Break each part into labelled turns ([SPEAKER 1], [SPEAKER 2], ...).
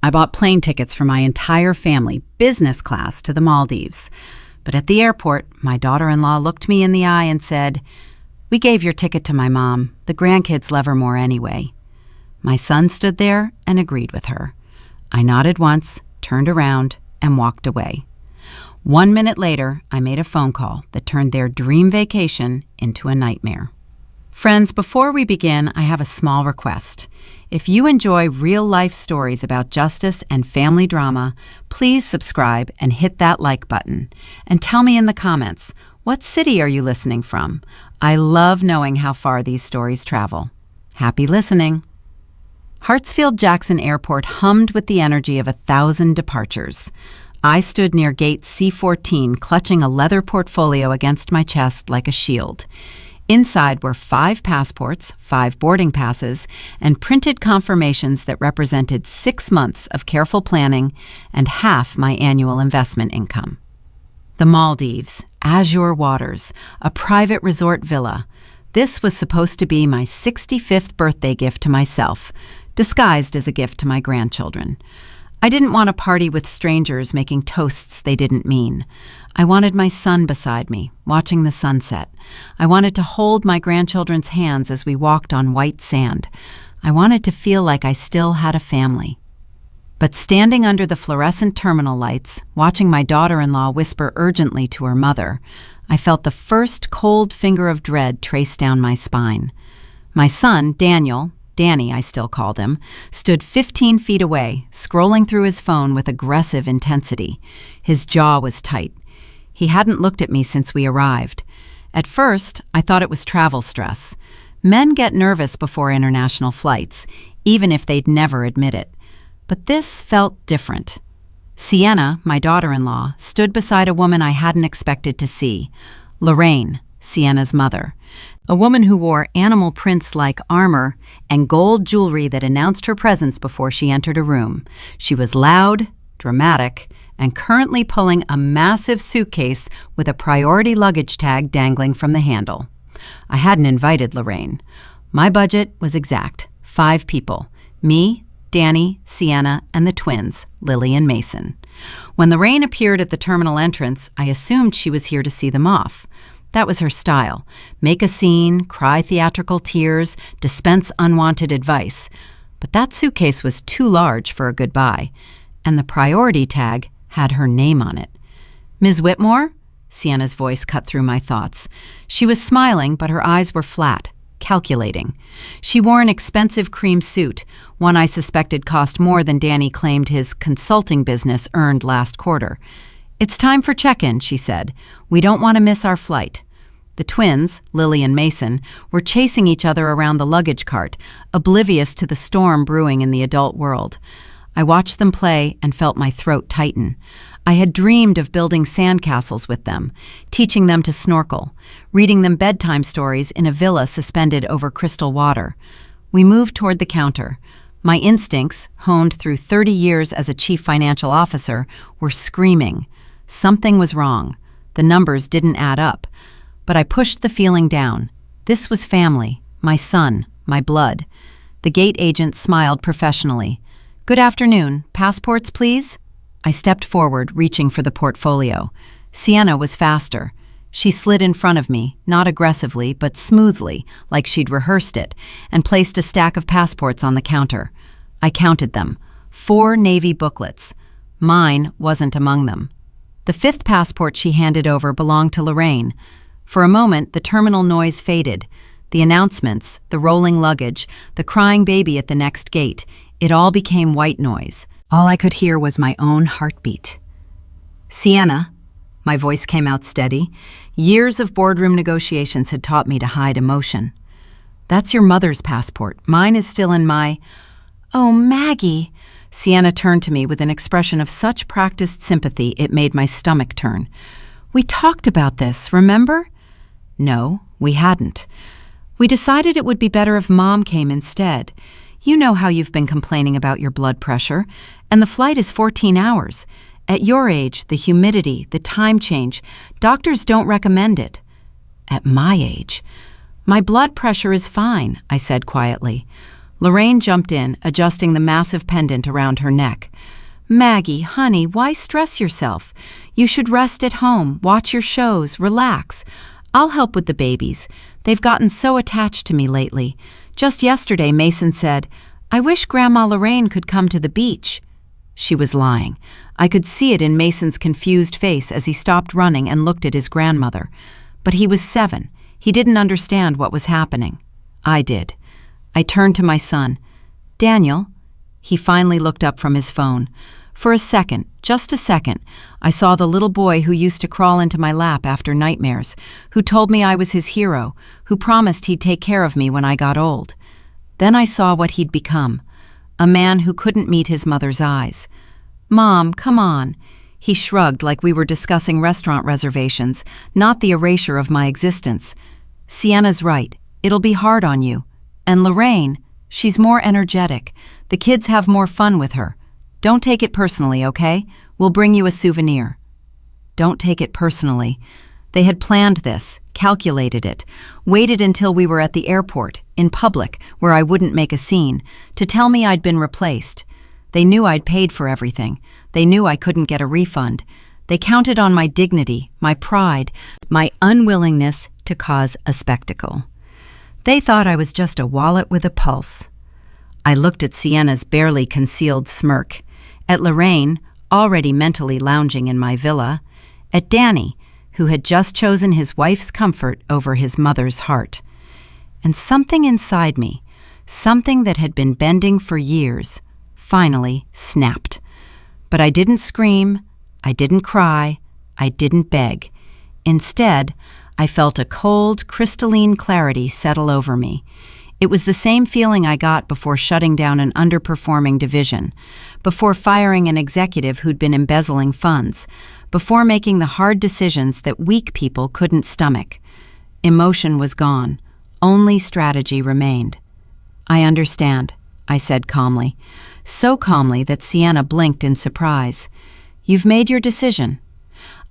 [SPEAKER 1] I bought plane tickets for my entire family, business class, to the Maldives. But at the airport, my daughter-in-law looked me in the eye and said, "We gave your ticket to my mom. The grandkids love her more anyway." My son stood there and agreed with her. I nodded once, turned around, and walked away. 1 minute later, I made a phone call that turned their dream vacation into a nightmare. Friends, before we begin, I have a small request. If you enjoy real-life stories about justice and family drama, please subscribe and hit that like button. And tell me in the comments, what city are you listening from? I love knowing how far these stories travel. Happy listening. Hartsfield-Jackson Airport hummed with the energy of 1,000 departures. I stood near gate C-14, clutching a leather portfolio against my chest like a shield. Inside were 5 passports, 5 boarding passes, and printed confirmations that represented 6 months of careful planning and half my annual investment income. The Maldives, azure waters, a private resort villa. This was supposed to be my 65th birthday gift to myself, disguised as a gift to my grandchildren. I didn't want a party with strangers making toasts they didn't mean. I wanted my son beside me, watching the sunset. I wanted to hold my grandchildren's hands as we walked on white sand. I wanted to feel like I still had a family. But standing under the fluorescent terminal lights, watching my daughter-in-law whisper urgently to her mother, I felt the first cold finger of dread trace down my spine. My son, Danny, I still called him, stood 15 feet away, scrolling through his phone with aggressive intensity. His jaw was tight. He hadn't looked at me since we arrived. At first, I thought it was travel stress. Men get nervous before international flights, even if they'd never admit it. But this felt different. Sienna, my daughter-in-law, stood beside a woman I hadn't expected to see, Lorraine, Sienna's mother. A woman who wore animal prints-like armor and gold jewelry that announced her presence before she entered a room. She was loud, dramatic, and currently pulling a massive suitcase with a priority luggage tag dangling from the handle. I hadn't invited Lorraine. My budget was exact, 5 people: me, Danny, Sienna, and the twins, Lily and Mason. When Lorraine appeared at the terminal entrance, I assumed she was here to see them off. That was her style: make a scene, cry theatrical tears, dispense unwanted advice. But that suitcase was too large for a goodbye, and the priority tag had her name on it. "Ms. Whitmore?" Sienna's voice cut through my thoughts. She was smiling, but her eyes were flat, calculating. She wore an expensive cream suit, one I suspected cost more than Danny claimed his consulting business earned last quarter. "It's time for check-in," she said. "We don't want to miss our flight." The twins, Lily and Mason, were chasing each other around the luggage cart, oblivious to the storm brewing in the adult world. I watched them play and felt my throat tighten. I had dreamed of building sandcastles with them, teaching them to snorkel, reading them bedtime stories in a villa suspended over crystal water. We moved toward the counter. My instincts, honed through 30 years as a chief financial officer, were screaming. Something was wrong. The numbers didn't add up. But I pushed the feeling down. This was family, my son, my blood. The gate agent smiled professionally. "Good afternoon. Passports, please?" I stepped forward, reaching for the portfolio. Sienna was faster. She slid in front of me, not aggressively, but smoothly, like she'd rehearsed it, and placed a stack of passports on the counter. I counted them. 4 Navy booklets. Mine wasn't among them. The 5th passport she handed over belonged to Lorraine. For a moment, the terminal noise faded. The announcements, the rolling luggage, the crying baby at the next gate, it all became white noise. All I could hear was my own heartbeat. "Sienna," my voice came out steady. Years of boardroom negotiations had taught me to hide emotion. "That's your mother's passport. Mine is still in my—" "Oh, Maggie." Sienna turned to me with an expression of such practiced sympathy it made my stomach turn. "We talked about this, remember?" No, we hadn't. "We decided it would be better if Mom came instead. You know how you've been complaining about your blood pressure, and the flight is 14 hours. At your age, the humidity, the time change, doctors don't recommend it." "At my age?" "My blood pressure is fine," I said quietly. Lorraine jumped in, adjusting the massive pendant around her neck. "Maggie, honey, why stress yourself? You should rest at home, watch your shows, relax. I'll help with the babies. They've gotten so attached to me lately. Just yesterday, Mason said, 'I wish Grandma Lorraine could come to the beach.'" She was lying. I could see it in Mason's confused face as he stopped running and looked at his grandmother. But he was 7. He didn't understand what was happening. I did. I turned to my son. "Daniel?" He finally looked up from his phone. For a second, just a second, I saw the little boy who used to crawl into my lap after nightmares, who told me I was his hero, who promised he'd take care of me when I got old. Then I saw what he'd become, a man who couldn't meet his mother's eyes. "Mom, come on." He shrugged like we were discussing restaurant reservations, not the erasure of my existence. "Sienna's right. It'll be hard on you. And Lorraine, she's more energetic. The kids have more fun with her. Don't take it personally, okay? We'll bring you a souvenir." Don't take it personally. They had planned this, calculated it, waited until we were at the airport, in public, where I wouldn't make a scene, to tell me I'd been replaced. They knew I'd paid for everything. They knew I couldn't get a refund. They counted on my dignity, my pride, my unwillingness to cause a spectacle. They thought I was just a wallet with a pulse. I looked at Sienna's barely concealed smirk, at Lorraine, already mentally lounging in my villa, at Danny, who had just chosen his wife's comfort over his mother's heart. And something inside me, something that had been bending for years, finally snapped. But I didn't scream, I didn't cry, I didn't beg. Instead, I felt a cold, crystalline clarity settle over me. It was the same feeling I got before shutting down an underperforming division, before firing an executive who'd been embezzling funds, before making the hard decisions that weak people couldn't stomach. Emotion was gone. Only strategy remained. "I understand," I said calmly, so calmly that Sienna blinked in surprise. "You've made your decision."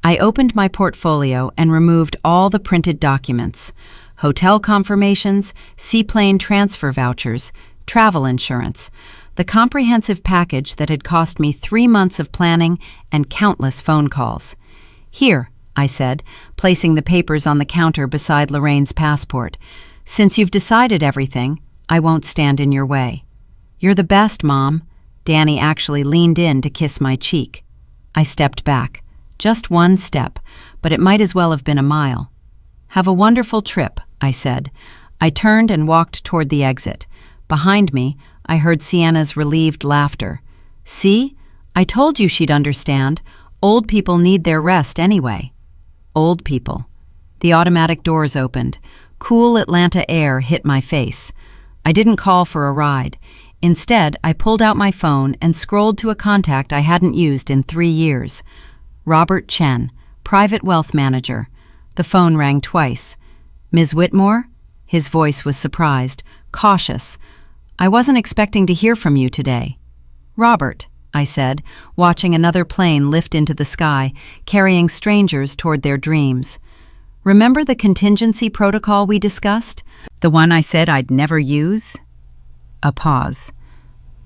[SPEAKER 1] I opened my portfolio and removed all the printed documents: hotel confirmations, seaplane transfer vouchers, travel insurance, the comprehensive package that had cost me 3 months of planning and countless phone calls. "Here," I said, placing the papers on the counter beside Lorraine's passport. "Since you've decided everything, I won't stand in your way." "You're the best, Mom." Danny actually leaned in to kiss my cheek. I stepped back. Just one step, but it might as well have been a mile. "Have a wonderful trip," I said. I turned and walked toward the exit. Behind me, I heard Sienna's relieved laughter. "See? I told you she'd understand. Old people need their rest anyway." Old people. The automatic doors opened. Cool Atlanta air hit my face. I didn't call for a ride. Instead, I pulled out my phone and scrolled to a contact I hadn't used in 3 years. Robert Chen, private wealth manager. The phone rang twice. "Ms. Whitmore?" His voice was surprised, cautious. "I wasn't expecting to hear from you today." "Robert," I said, watching another plane lift into the sky, carrying strangers toward their dreams. "Remember the contingency protocol we discussed? The one I said I'd never use?" A pause.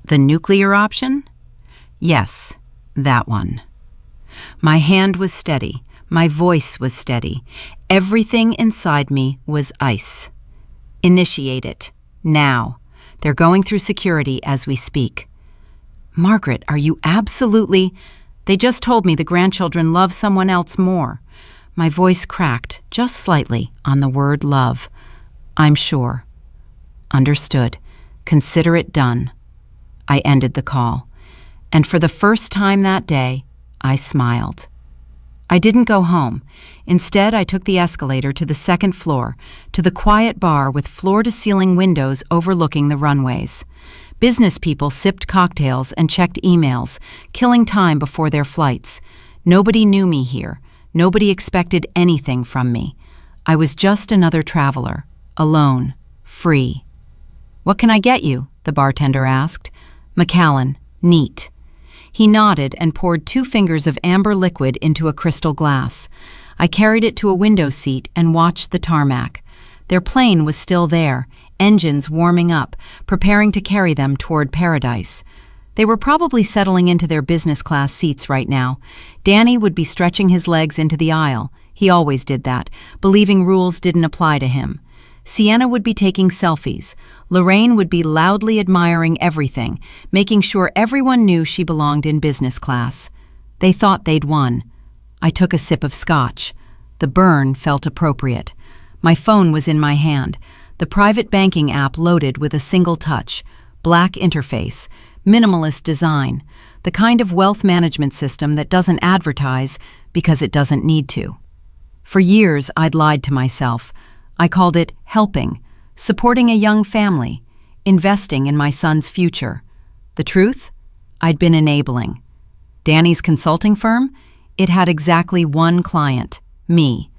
[SPEAKER 1] "The nuclear option?" "Yes, that one." My hand was steady. My voice was steady. Everything inside me was ice. "Initiate it. Now. They're going through security as we speak." "Margaret, are you absolutely—" "They just told me the grandchildren love someone else more." My voice cracked, just slightly, on the word love. "I'm sure." "Understood. Consider it done." I ended the call. And for the first time that day, I smiled. I didn't go home. Instead, I took the escalator to the 2nd floor, to the quiet bar with floor-to-ceiling windows overlooking the runways. Business people sipped cocktails and checked emails, killing time before their flights. Nobody knew me here. Nobody expected anything from me. I was just another traveler, alone, free. "What can I get you?" the bartender asked. "Macallan, neat." He nodded and poured 2 fingers of amber liquid into a crystal glass. I carried it to a window seat and watched the tarmac. Their plane was still there, engines warming up, preparing to carry them toward paradise. They were probably settling into their business class seats right now. Danny would be stretching his legs into the aisle. He always did that, believing rules didn't apply to him. Sienna would be taking selfies. Lorraine would be loudly admiring everything, making sure everyone knew she belonged in business class. They thought they'd won. I took a sip of scotch. The burn felt appropriate. My phone was in my hand. The private banking app loaded with a single touch. Black interface. Minimalist design. The kind of wealth management system that doesn't advertise because it doesn't need to. For years, I'd lied to myself. I called it helping, supporting a young family, investing in my son's future. The truth? I'd been enabling. Danny's consulting firm? It had exactly one client, me.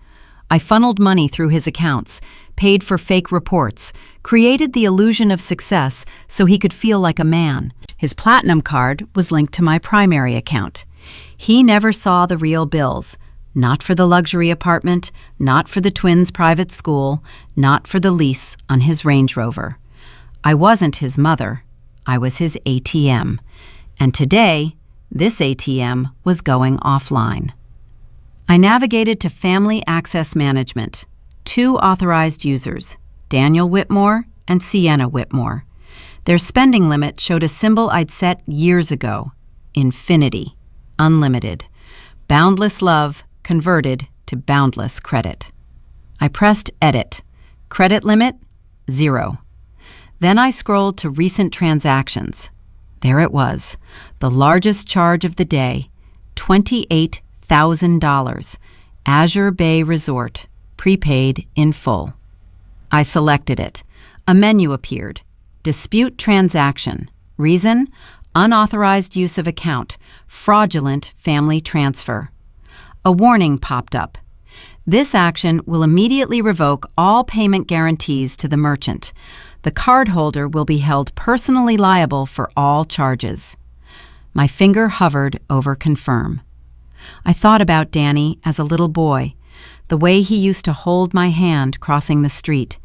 [SPEAKER 1] I funneled money through his accounts, paid for fake reports, created the illusion of success so he could feel like a man. His platinum card was linked to my primary account. He never saw the real bills. Not for the luxury apartment, not for the twins' private school, not for the lease on his Range Rover. I wasn't his mother. I was his ATM. And today, this ATM was going offline. I navigated to Family Access Management. 2 authorized users, Daniel Whitmore and Sienna Whitmore. Their spending limit showed a symbol I'd set years ago. Infinity. Unlimited. Boundless love converted to boundless credit. I pressed Edit. Credit limit? 0. Then I scrolled to recent transactions. There it was, the largest charge of the day, $28,000. Azure Bay Resort, prepaid in full. I selected it. A menu appeared. Dispute transaction. Reason? Unauthorized use of account. Fraudulent family transfer. A warning popped up. This action will immediately revoke all payment guarantees to the merchant. The cardholder will be held personally liable for all charges. My finger hovered over confirm. I thought about Danny as a little boy, the way he used to hold my hand crossing the street,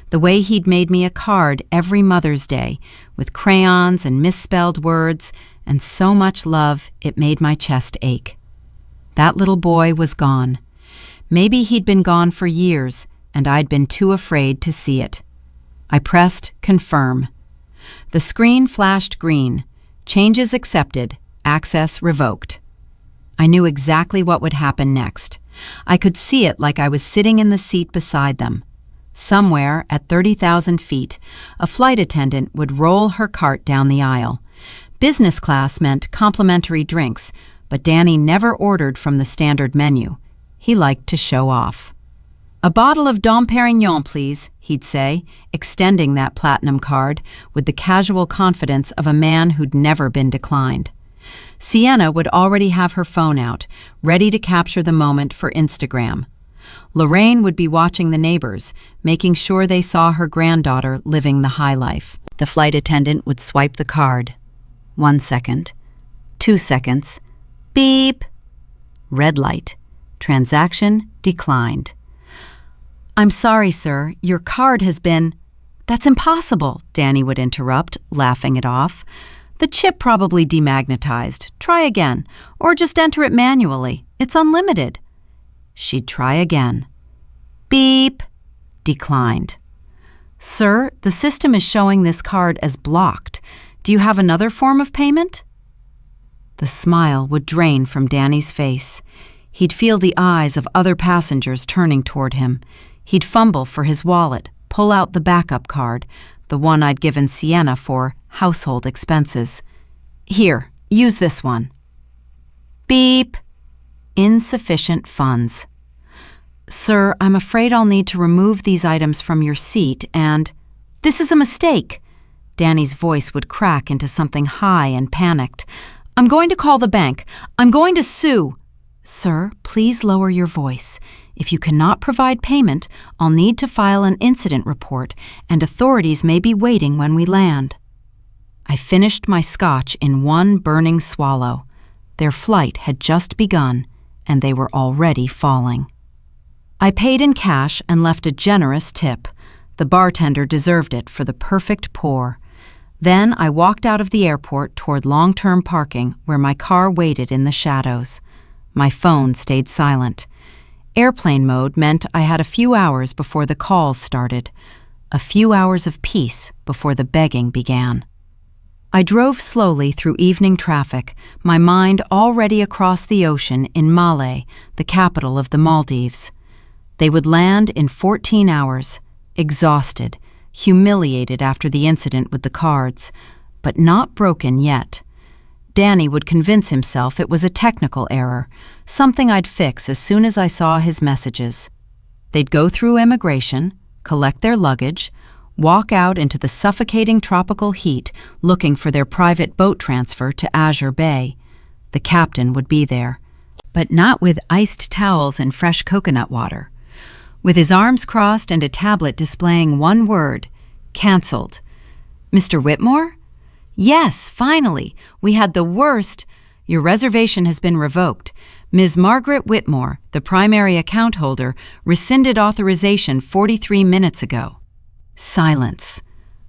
[SPEAKER 1] the way he'd made me a card every Mother's Day with crayons and misspelled words and so much love it made my chest ache. That little boy was gone. Maybe he'd been gone for years, and I'd been too afraid to see it. I pressed confirm. The screen flashed green. Changes accepted. Access revoked. I knew exactly what would happen next. I could see it like I was sitting in the seat beside them. Somewhere at 30,000 feet, a flight attendant would roll her cart down the aisle. Business class meant complimentary drinks, but Danny never ordered from the standard menu. He liked to show off. "A bottle of Dom Perignon, please," he'd say, extending that platinum card with the casual confidence of a man who'd never been declined. Sienna would already have her phone out, ready to capture the moment for Instagram. Lorraine would be watching the neighbors, making sure they saw her granddaughter living the high life. The flight attendant would swipe the card. 1 second. 2 seconds. Beep. Red light. Transaction declined. "I'm sorry, sir. Your card has been—" "That's impossible," Danny would interrupt, laughing it off. "The chip probably demagnetized. Try again. Or just enter it manually. It's unlimited." She'd try again. Beep. Declined. "Sir, the system is showing this card as blocked. Do you have another form of payment?" The smile would drain from Danny's face. He'd feel the eyes of other passengers turning toward him. He'd fumble for his wallet, pull out the backup card, the one I'd given Sienna for household expenses. "Here, use this one." Beep. Insufficient funds. "Sir, I'm afraid I'll need to remove these items from your seat and—" "This is a mistake." Danny's voice would crack into something high and panicked. "I'm going to call the bank. I'm going to sue." "Sir, please lower your voice. If you cannot provide payment, I'll need to file an incident report, and authorities may be waiting when we land." I finished my scotch in one burning swallow. Their flight had just begun, and they were already falling. I paid in cash and left a generous tip. The bartender deserved it for the perfect pour. Then I walked out of the airport toward long-term parking where my car waited in the shadows. My phone stayed silent. Airplane mode meant I had a few hours before the calls started. A few hours of peace before the begging began. I drove slowly through evening traffic, my mind already across the ocean in Malé, the capital of the Maldives. They would land in 14 hours, exhausted, humiliated after the incident with the cards, but not broken yet. Danny would convince himself it was a technical error, something I'd fix as soon as I saw his messages. They'd go through immigration, collect their luggage, walk out into the suffocating tropical heat looking for their private boat transfer to Azure Bay. The captain would be there, but not with iced towels and fresh coconut water. With his arms crossed and a tablet displaying one word, "Cancelled." "Mr. Whitmore?" "Yes, finally. We had the worst. Your reservation has been revoked. Ms. Margaret Whitmore, the primary account holder, rescinded authorization 43 minutes ago." Silence.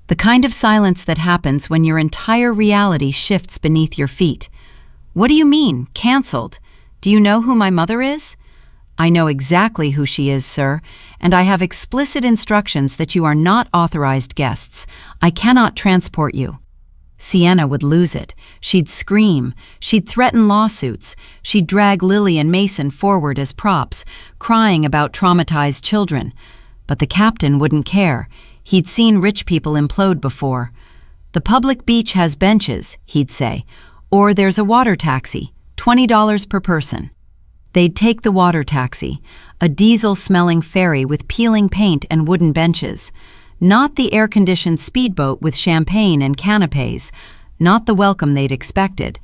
[SPEAKER 1] The kind of silence that happens when your entire reality shifts beneath your feet. "What do you mean, cancelled? Do you know who my mother is?" "I know exactly who she is, sir, and I have explicit instructions that you are not authorized guests. I cannot transport you." Sienna would lose it. She'd scream. She'd threaten lawsuits. She'd drag Lily and Mason forward as props, crying about traumatized children. But the captain wouldn't care. He'd seen rich people implode before. "The public beach has benches," he'd say, "or there's a water taxi, $20 per person." They'd take the water taxi, a diesel-smelling ferry with peeling paint and wooden benches. Not the air-conditioned speedboat with champagne and canapes, not the welcome they'd expected.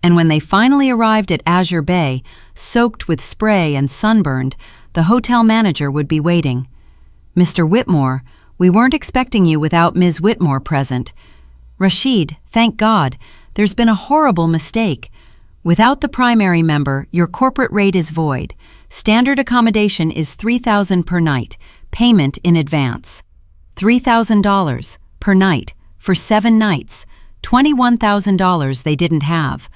[SPEAKER 1] And when they finally arrived at Azure Bay, soaked with spray and sunburned, the hotel manager would be waiting. "Mr. Whitmore, we weren't expecting you without Ms. Whitmore present." "Rashid, thank God, there's been a horrible mistake. Without the primary member, your corporate rate is void. Standard accommodation is $3,000 per night, payment in advance. $3,000 per night for 7 nights, $21,000 they didn't have."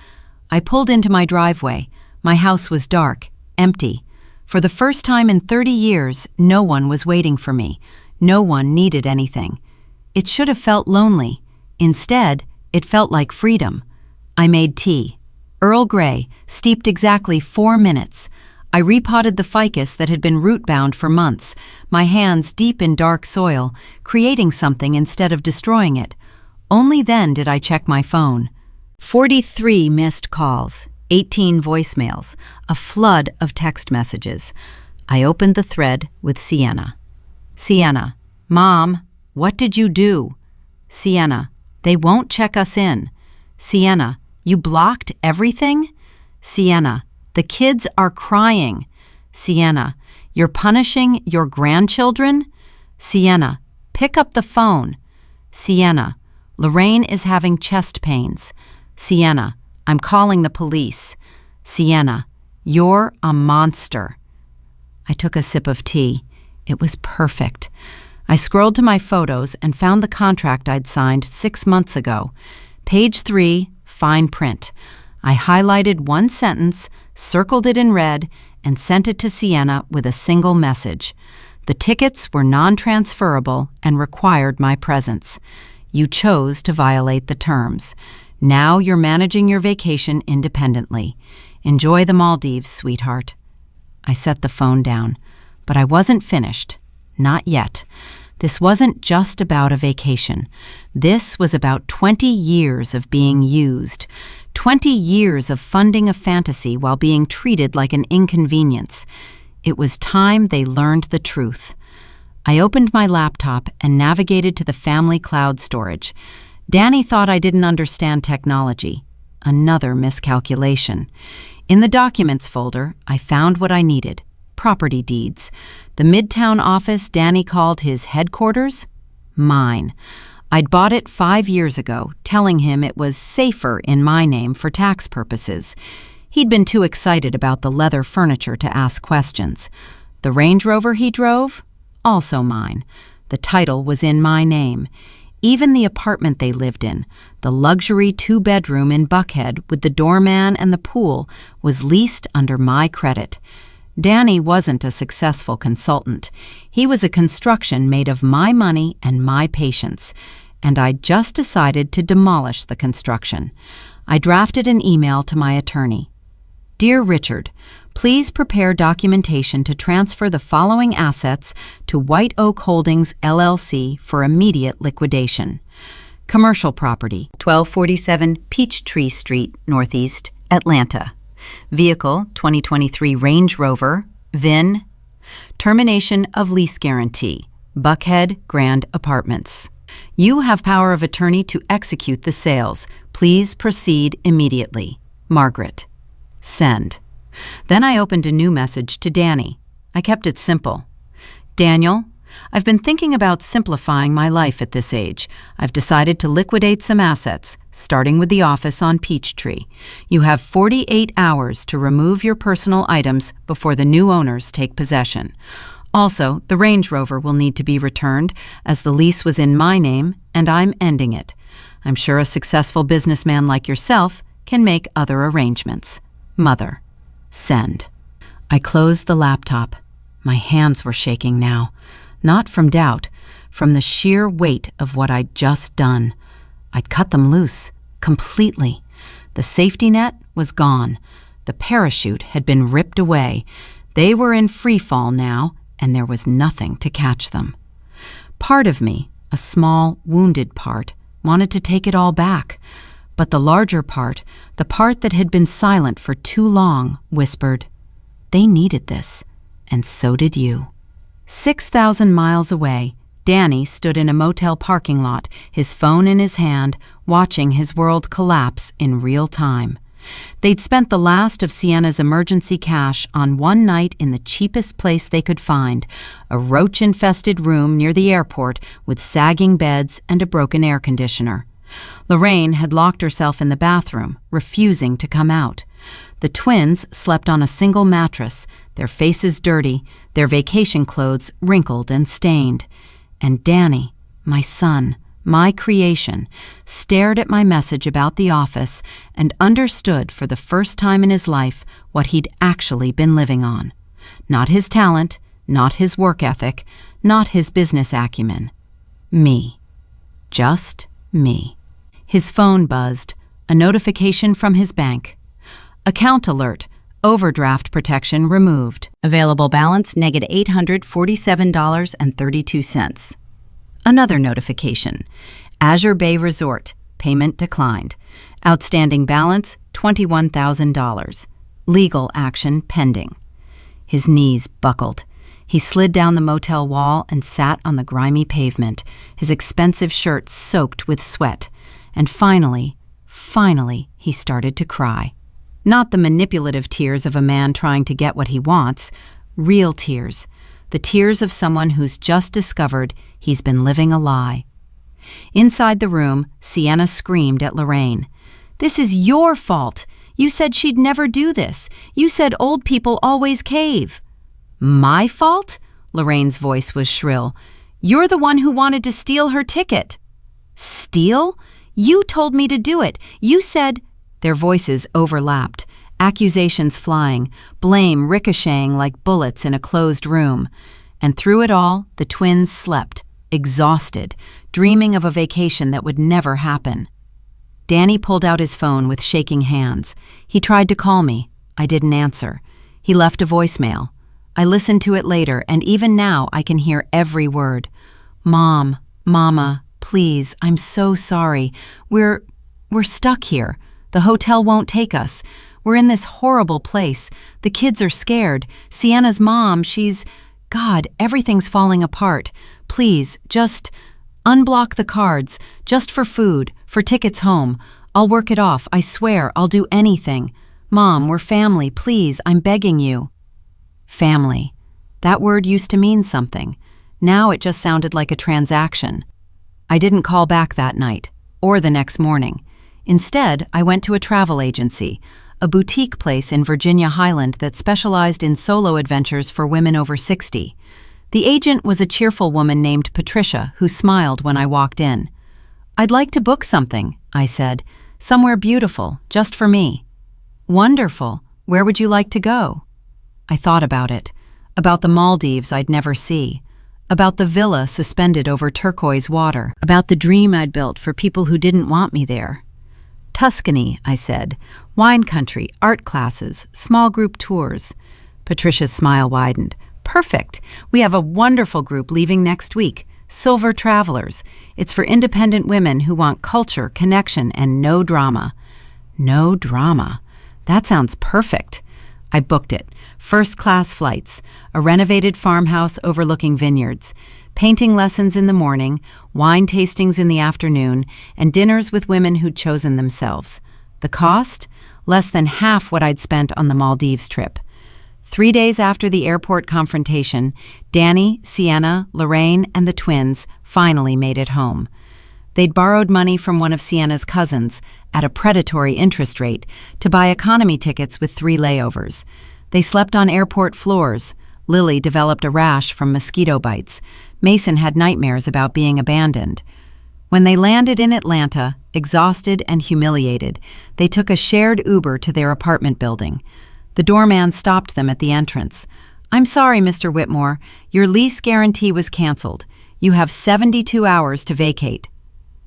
[SPEAKER 1] I pulled into my driveway. My house was dark, empty. For the first time in 30 years, no one was waiting for me. No one needed anything. It should have felt lonely. Instead, it felt like freedom. I made tea. Earl Grey, steeped exactly 4 minutes. I repotted the ficus that had been root-bound for months, my hands deep in dark soil, creating something instead of destroying it. Only then did I check my phone. 43 missed calls, 18 voicemails, a flood of text messages. I opened the thread with Sienna. "Sienna, Mom, what did you do?" "Sienna, they won't check us in." "Sienna, you blocked everything?" "Sienna, the kids are crying." "Sienna, you're punishing your grandchildren?" "Sienna, pick up the phone." "Sienna, Lorraine is having chest pains." "Sienna, I'm calling the police." "Sienna, you're a monster." I took a sip of tea. It was perfect. I scrolled to my photos and found the contract I'd signed 6 months ago. Page 3, fine print. I highlighted one sentence, circled it in red, and sent it to Sienna with a single message. The tickets were non-transferable and required my presence. You chose to violate the terms. Now you're managing your vacation independently. Enjoy the Maldives, sweetheart. I set the phone down, but I wasn't finished. Not yet. This wasn't just about a vacation. This was about 20 years of being used. 20 years of funding a fantasy while being treated like an inconvenience. It was time they learned the truth. I opened my laptop and navigated to the family cloud storage. Danny thought I didn't understand technology. Another miscalculation. In the Documents folder, I found what I needed. Property deeds. The Midtown office Danny called his headquarters? Mine. I'd bought it 5 years ago, telling him it was safer in my name for tax purposes. He'd been too excited about the leather furniture to ask questions. The Range Rover he drove? Also mine. The title was in my name. Even the apartment they lived in, the luxury 2-bedroom in Buckhead with the doorman and the pool, was leased under my credit. Danny wasn't a successful consultant. He was a construction made of my money and my patience, and I just decided to demolish the construction. I drafted an email to my attorney. Dear Richard, please prepare documentation to transfer the following assets to White Oak Holdings, LLC for immediate liquidation. Commercial property, 1247 Peachtree Street, Northeast, Atlanta. Vehicle, 2023 Range Rover, VIN. Termination of lease guarantee, Buckhead Grand Apartments. You have power of attorney to execute the sales. Please proceed immediately. Margaret. Send. Then I opened a new message to Danny. I kept it simple. Daniel, I've been thinking about simplifying my life at this age. I've decided to liquidate some assets, starting with the office on Peachtree. You have 48 hours to remove your personal items before the new owners take possession. Also, the Range Rover will need to be returned, as the lease was in my name and I'm ending it. I'm sure a successful businessman like yourself can make other arrangements. Mother. Send. I closed the laptop. My hands were shaking now. Not from doubt, from the sheer weight of what I'd just done. I'd cut them loose, completely. The safety net was gone. The parachute had been ripped away. They were in free fall now, and there was nothing to catch them. Part of me, a small, wounded part, wanted to take it all back. But the larger part, the part that had been silent for too long, whispered, "They needed this, and so did you." 6,000 miles away, Danny stood in a motel parking lot, his phone in his hand, watching his world collapse in real time. They'd spent the last of Sienna's emergency cash on one night in the cheapest place they could find, a roach-infested room near the airport with sagging beds and a broken air conditioner. Lorraine had locked herself in the bathroom, refusing to come out. The twins slept on a single mattress, their faces dirty, their vacation clothes wrinkled and stained. And Danny, my son, my creation, stared at my message about the office and understood for the first time in his life what he'd actually been living on. Not his talent, not his work ethic, not his business acumen. Me. Just me. His phone buzzed, a notification from his bank. Account alert, overdraft protection removed. Available balance -$847.32. Another notification, Azure Bay Resort, payment declined. Outstanding balance $21,000. Legal action pending. His knees buckled. He slid down the motel wall and sat on the grimy pavement, his expensive shirt soaked with sweat. And finally, he started to cry. Not the manipulative tears of a man trying to get what he wants, real tears, the tears of someone who's just discovered he's been living a lie. Inside the room, Sienna screamed at Lorraine. "This is your fault. You said she'd never do this. You said old people always cave." "My fault?" Lorraine's voice was shrill. "You're the one who wanted to steal her ticket." "Steal? You told me to do it. You said—" Their voices overlapped, accusations flying, blame ricocheting like bullets in a closed room. And through it all, the twins slept, exhausted, dreaming of a vacation that would never happen. Danny pulled out his phone with shaking hands. He tried to call me. I didn't answer. He left a voicemail. I listened to it later, and even now I can hear every word. "Mom, Mama, please, I'm so sorry. We're stuck here. The hotel won't take us. We're in this horrible place. The kids are scared. Sienna's mom, God, everything's falling apart. Please, just unblock the cards, just for food, for tickets home. I'll work it off. I swear, I'll do anything. Mom, we're family. Please, I'm begging you." Family. That word used to mean something. Now it just sounded like a transaction. I didn't call back that night, or the next morning. Instead, I went to a travel agency, a boutique place in Virginia Highland that specialized in solo adventures for women over 60. The agent was a cheerful woman named Patricia who smiled when I walked in. "I'd like to book something," I said. "Somewhere beautiful, just for me." "Wonderful. Where would you like to go?" I thought about it. About the Maldives I'd never see. About the villa suspended over turquoise water. About the dream I'd built for people who didn't want me there. "Tuscany," I said. "Wine country, art classes, small group tours." Patricia's smile widened. "Perfect. We have a wonderful group leaving next week. Silver Travelers. It's for independent women who want culture, connection, and no drama." No drama. That sounds perfect. I booked it. First-class flights, a renovated farmhouse overlooking vineyards, painting lessons in the morning, wine tastings in the afternoon, and dinners with women who'd chosen themselves. The cost? Less than half what I'd spent on the Maldives trip. 3 days after the airport confrontation, Danny, Sienna, Lorraine, and the twins finally made it home. They'd borrowed money from one of Sienna's cousins, at a predatory interest rate, to buy economy tickets with 3 layovers. They slept on airport floors. Lily developed a rash from mosquito bites. Mason had nightmares about being abandoned. When they landed in Atlanta, exhausted and humiliated, they took a shared Uber to their apartment building. The doorman stopped them at the entrance. "I'm sorry, Mr. Whitmore. Your lease guarantee was canceled. You have 72 hours to vacate."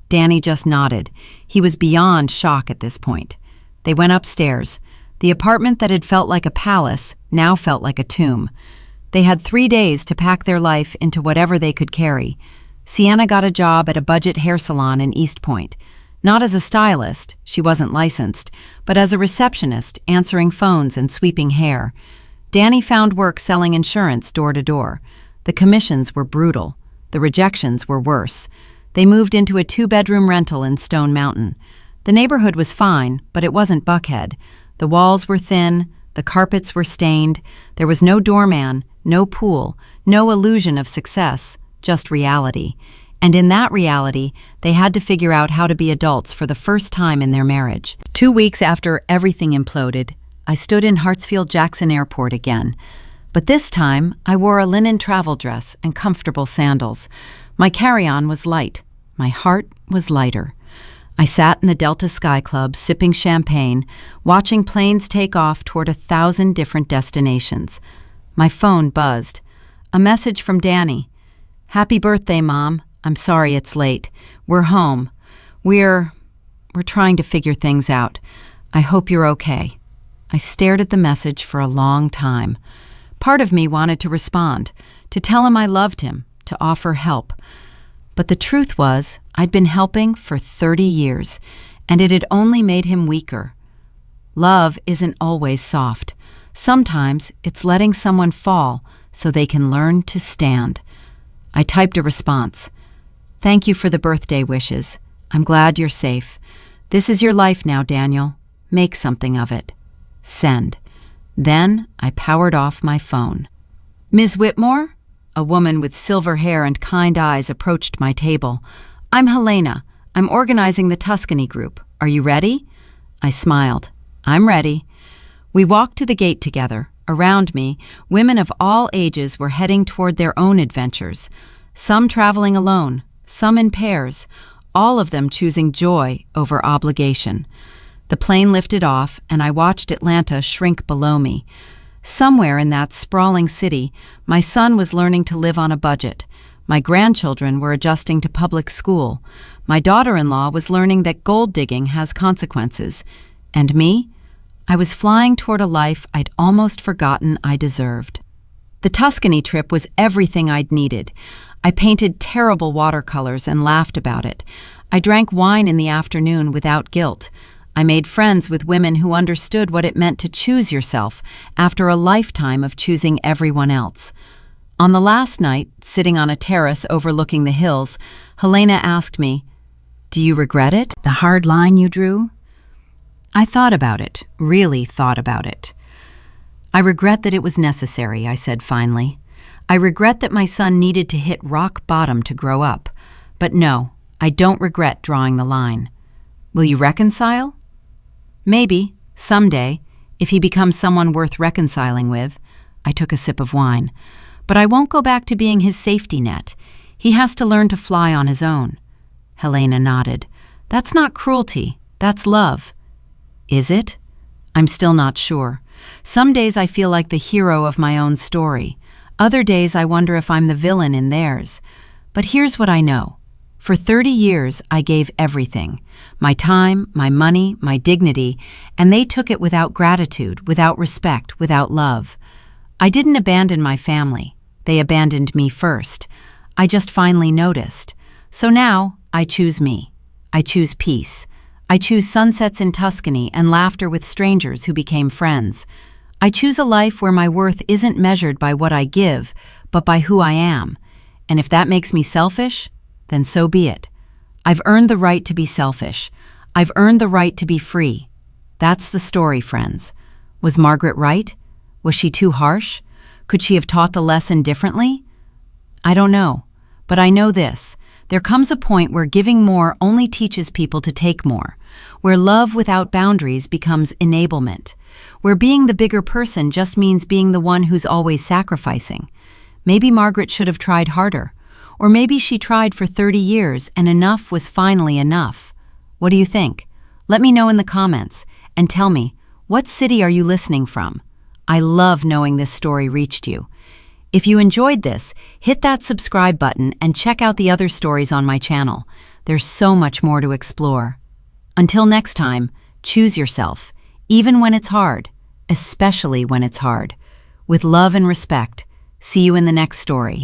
[SPEAKER 1] Danny just nodded. He was beyond shock at this point. They went upstairs. The apartment that had felt like a palace now felt like a tomb. They had 3 days to pack their life into whatever they could carry. Sienna got a job at a budget hair salon in East Point. Not as a stylist, she wasn't licensed, but as a receptionist, answering phones and sweeping hair. Danny found work selling insurance door to door. The commissions were brutal. The rejections were worse. They moved into a 2-bedroom rental in Stone Mountain. The neighborhood was fine, but it wasn't Buckhead. The walls were thin, the carpets were stained, there was no doorman, no pool, no illusion of success, just reality. And in that reality, they had to figure out how to be adults for the first time in their marriage. 2 weeks after everything imploded, I stood in Hartsfield-Jackson Airport again. But this time, I wore a linen travel dress and comfortable sandals. My carry-on was light. My heart was lighter. I sat in the Delta Sky Club, sipping champagne, watching planes take off toward 1,000 different destinations. My phone buzzed. A message from Danny. "Happy birthday, Mom. I'm sorry it's late. We're home. We're trying to figure things out. I hope you're okay." I stared at the message for a long time. Part of me wanted to respond, to tell him I loved him, to offer help. But the truth was, I'd been helping for 30 years, and it had only made him weaker. Love isn't always soft. Sometimes it's letting someone fall so they can learn to stand. I typed a response. "Thank you for the birthday wishes. I'm glad you're safe. This is your life now, Daniel. Make something of it. Send." Then I powered off my phone. "Ms. Whitmore?" A woman with silver hair and kind eyes approached my table. "I'm Helena. I'm organizing the Tuscany group. Are you ready?" I smiled. "I'm ready." We walked to the gate together. Around me, women of all ages were heading toward their own adventures. Some traveling alone, some in pairs, all of them choosing joy over obligation. The plane lifted off, and I watched Atlanta shrink below me. Somewhere in that sprawling city, my son was learning to live on a budget. My grandchildren were adjusting to public school. My daughter-in-law was learning that gold digging has consequences. And me? I was flying toward a life I'd almost forgotten I deserved. The Tuscany trip was everything I'd needed. I painted terrible watercolors and laughed about it. I drank wine in the afternoon without guilt. I made friends with women who understood what it meant to choose yourself after a lifetime of choosing everyone else. On the last night, sitting on a terrace overlooking the hills, Helena asked me, "Do you regret it? The hard line you drew?" I thought about it, really thought about it. "I regret that it was necessary," I said finally. "I regret that my son needed to hit rock bottom to grow up. But no, I don't regret drawing the line." "Will you reconcile?" "Maybe, someday, if he becomes someone worth reconciling with." I took a sip of wine. but I won't go back to being his safety net. He has to learn to fly on his own." Helena nodded. "That's not cruelty, that's love." "Is it?" I'm still not sure. Some days I feel like the hero of my own story. Other days I wonder if I'm the villain in theirs. But here's what I know. For 30 years, I gave everything. My time, my money, my dignity, and they took it without gratitude, without respect, without love. I didn't abandon my family. They abandoned me first. I just finally noticed. So now, I choose me. I choose peace. I choose sunsets in Tuscany and laughter with strangers who became friends. I choose a life where my worth isn't measured by what I give, but by who I am. And if that makes me selfish, then so be it. I've earned the right to be selfish. I've earned the right to be free. That's the story, friends. Was Margaret right? Was she too harsh? Could she have taught the lesson differently? I don't know, but I know this. There comes a point where giving more only teaches people to take more, where love without boundaries becomes enablement, where being the bigger person just means being the one who's always sacrificing. Maybe Margaret should have tried harder, or maybe she tried for 30 years and enough was finally enough. What do you think? Let me know in the comments, and tell me, what city are you listening from? I love knowing this story reached you. If you enjoyed this, hit that subscribe button and check out the other stories on my channel. There's so much more to explore. Until next time, choose yourself, even when it's hard, especially when it's hard. With love and respect, see you in the next story.